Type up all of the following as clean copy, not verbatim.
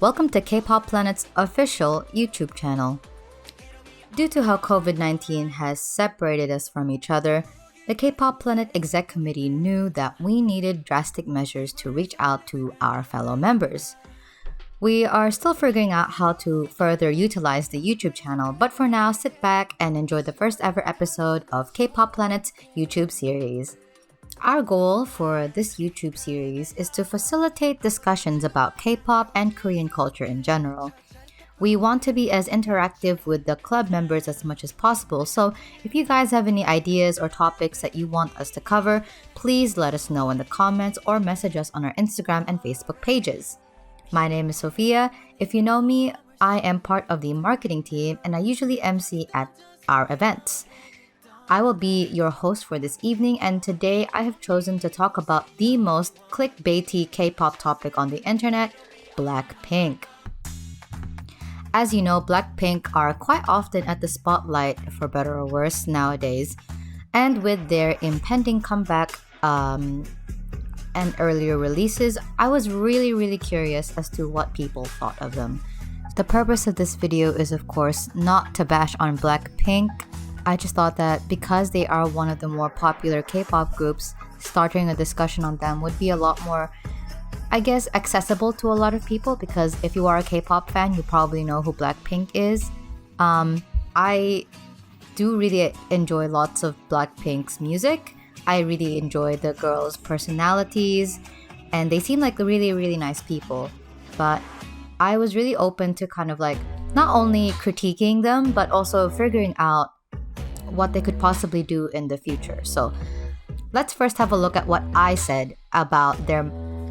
Welcome to K-Pop Planet's official YouTube channel. Due to how COVID-19 has separated us from each other, the K-Pop Planet Exec Committee knew that we needed drastic measures to reach out to our fellow members. We are still figuring out how to further utilize the YouTube channel, but for now, sit back and enjoy the first ever episode of K-Pop Planet's YouTube series. Our goal for this YouTube series is to facilitate discussions about K-pop and Korean culture in general. We want to be as interactive with the club members as much as possible, so if you guys have any ideas or topics that you want us to cover, please let us know in the comments or message us on our Instagram and Facebook pages. My name is Sophia. If you know me, I am part of the marketing team and I usually MC at our events. I will be your host for this evening, and today I have chosen to talk about the most clickbaity K-pop topic on the internet, Blackpink. As you know, Blackpink are quite often at the spotlight, for better or worse, nowadays. And with their impending comeback and earlier releases, I was really curious as to what people thought of them. The purpose of this video is, of course, not to bash on Blackpink. I just thought that because they are one of the more popular K-pop groups, starting a discussion on them would be a lot more, I guess, accessible to a lot of people, because if you are a K-pop fan, you probably know who Blackpink is. I do really enjoy lots of Blackpink's music. I really enjoy the girls' personalities, and they seem like really nice people. But I was really open to kind of like not only critiquing them, but also figuring out what they could possibly do in the future. So let's first have a look at what I said about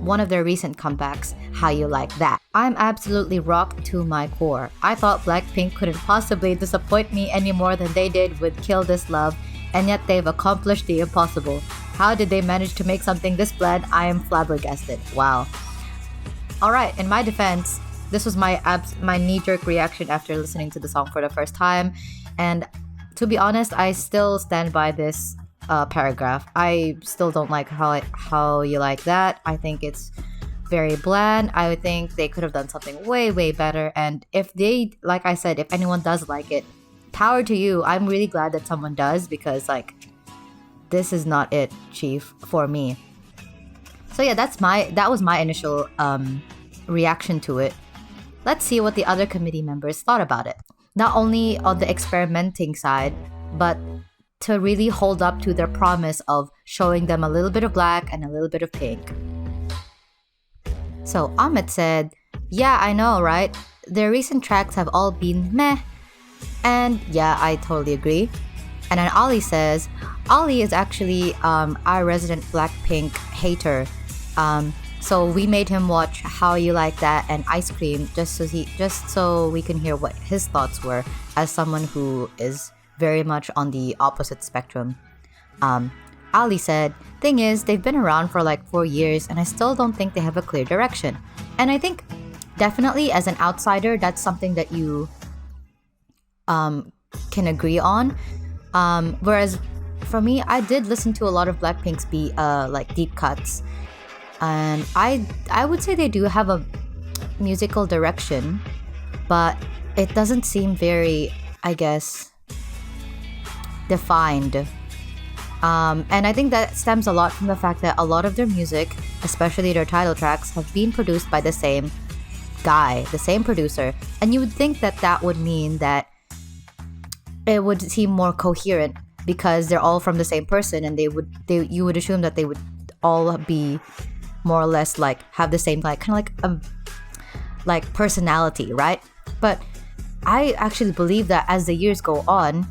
one of their recent comebacks, How You Like That. I'm absolutely rocked to my core. I thought Blackpink couldn't possibly disappoint me any more than they did with Kill This Love, and yet they've accomplished the impossible. How did they manage to make something this bland? I am flabbergasted. Wow. Alright, in my defense, this was my knee-jerk reaction after listening to the song for the first time, and to be honest, I still stand by this paragraph. I still don't like how you like that. I think it's very bland. I would think they could have done something way better. And if they, like I said, if anyone does like it, power to you. I'm really glad that someone does, because like, this is not it, chief, for me. So yeah, that was my initial reaction to it. Let's see what the other committee members thought about it. Not only on the experimenting side, but to really hold up to their promise of showing them a little bit of black and a little bit of pink. So Ahmed said, "Yeah, I know, right? Their recent tracks have all been meh." And yeah, I totally agree. And then Ali says, Ali is actually our resident Blackpink hater. So we made him watch How You Like That and Ice Cream just so we can hear what his thoughts were, as someone who is very much on the opposite spectrum. Ali said, "Thing is, they've been around for like 4 years and I still don't think they have a clear direction." And I think definitely as an outsider, that's something that you can agree on. Whereas for me, I did listen to a lot of Blackpink's like deep cuts. And I would say they do have a musical direction, but it doesn't seem very, I guess, defined. And I think that stems a lot from the fact that a lot of their music, especially their title tracks, have been produced by the same guy, the same producer. And you would think that that would mean that it would seem more coherent, because they're all from the same person, and you would assume that they would all be more or less like have the same like kind of like personality, right? But I actually believe that as the years go on,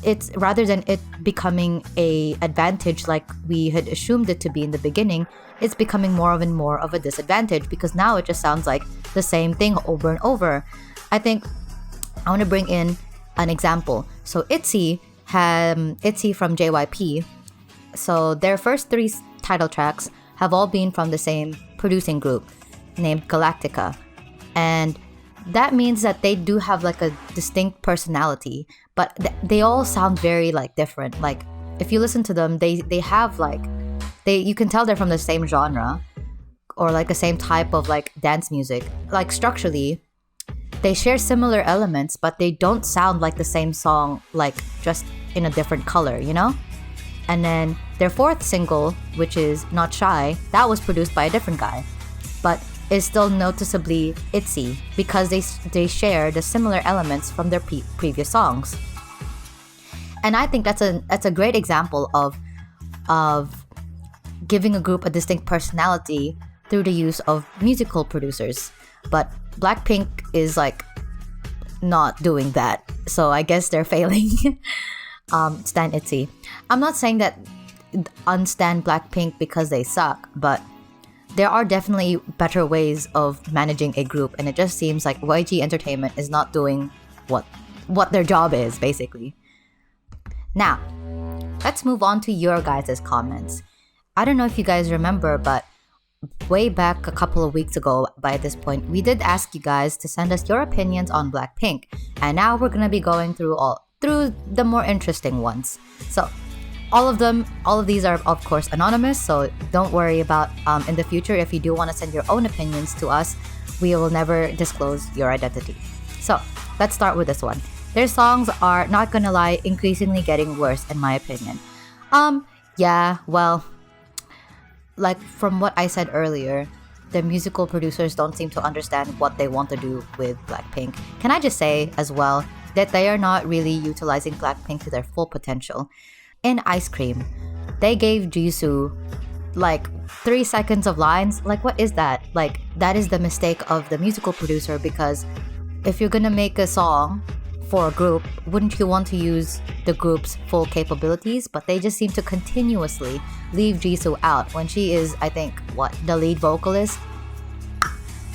it's rather than it becoming a advantage like we had assumed it to be in the beginning, it's becoming more of a disadvantage, because now it just sounds like the same thing over and over. I think I want to bring in an example. So ITZY from JYP, so their first 3 title tracks have all been from the same producing group named Galactica. And that means that they do have like a distinct personality, but they all sound very like different. Like if you listen to them, they have like, you can tell they're from the same genre, or like the same type of like dance music. Like structurally, they share similar elements, but they don't sound like the same song, like just in a different color, you know? And then their fourth single, which is Not Shy, that was produced by a different guy, but is still noticeably ITZY because they share the similar elements from their previous songs. And I think that's a great example of giving a group a distinct personality through the use of musical producers. But Blackpink is like not doing that, so I guess they're failing. Stan ITZY. I'm not saying that unstan Blackpink because they suck, but there are definitely better ways of managing a group, and it just seems like YG Entertainment is not doing what their job is, basically. Now, let's move on to your guys' comments. I don't know if you guys remember, but way back a couple of weeks ago, by this point, we did ask you guys to send us your opinions on Blackpink, and now we're gonna be going through the more interesting ones. So all of these are of course anonymous, so don't worry about in the future if you do want to send your own opinions to us, we will never disclose your identity. So let's start with this one. Their songs are, not gonna lie, increasingly getting worse in my opinion. Yeah, well, like from what I said earlier, the musical producers don't seem to understand what they want to do with Blackpink. Can I just say as well that they are not really utilizing Blackpink to their full potential. In Ice Cream, they gave Jisoo like 3 seconds of lines. Like, what is that? Like, that is the mistake of the musical producer, because if you're gonna make a song for a group, wouldn't you want to use the group's full capabilities? But they just seem to continuously leave Jisoo out when she is, I think, the lead vocalist.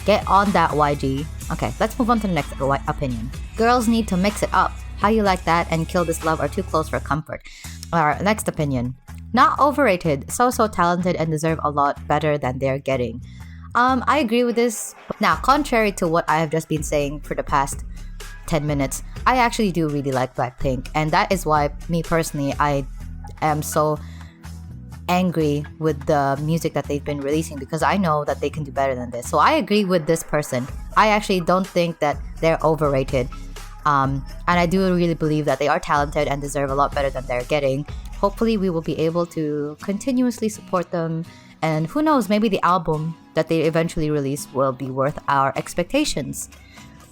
Get on that, YG. Okay, let's move on to the next opinion. Girls need to mix it up. How You Like That and Kill This Love are too close for comfort. Our next opinion. Not overrated, so talented and deserve a lot better than they're getting. I agree with this. Now, contrary to what I have just been saying for the past 10 minutes, I actually do really like Blackpink, and that is why, me personally, I am so angry with the music that they've been releasing, because I know that they can do better than this. So I agree with this person. I actually don't think that they're overrated. And I do really believe that they are talented and deserve a lot better than they're getting. Hopefully we will be able to continuously support them, and who knows, maybe the album that they eventually release will be worth our expectations.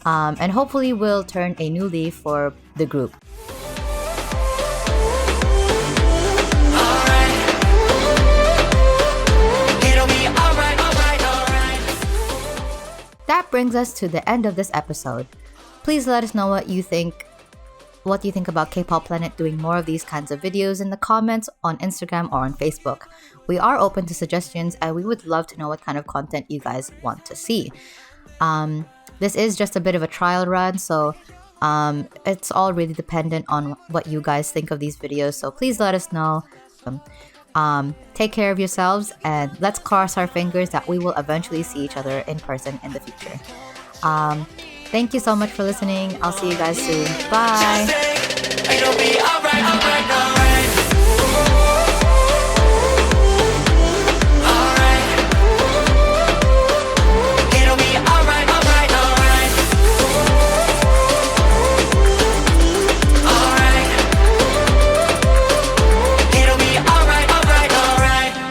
And hopefully we'll turn a new leaf for the group. That brings us to the end of this episode. Please let us know what you think about K-Pop Planet doing more of these kinds of videos in the comments on Instagram or on Facebook. We are open to suggestions, and we would love to know what kind of content you guys want to see. This is just a bit of a trial run, so it's all really dependent on what you guys think of these videos, so please let us know. Take care of yourselves, and let's cross our fingers that we will eventually see each other in person in the future. Thank you so much for listening. I'll see you guys soon. Bye!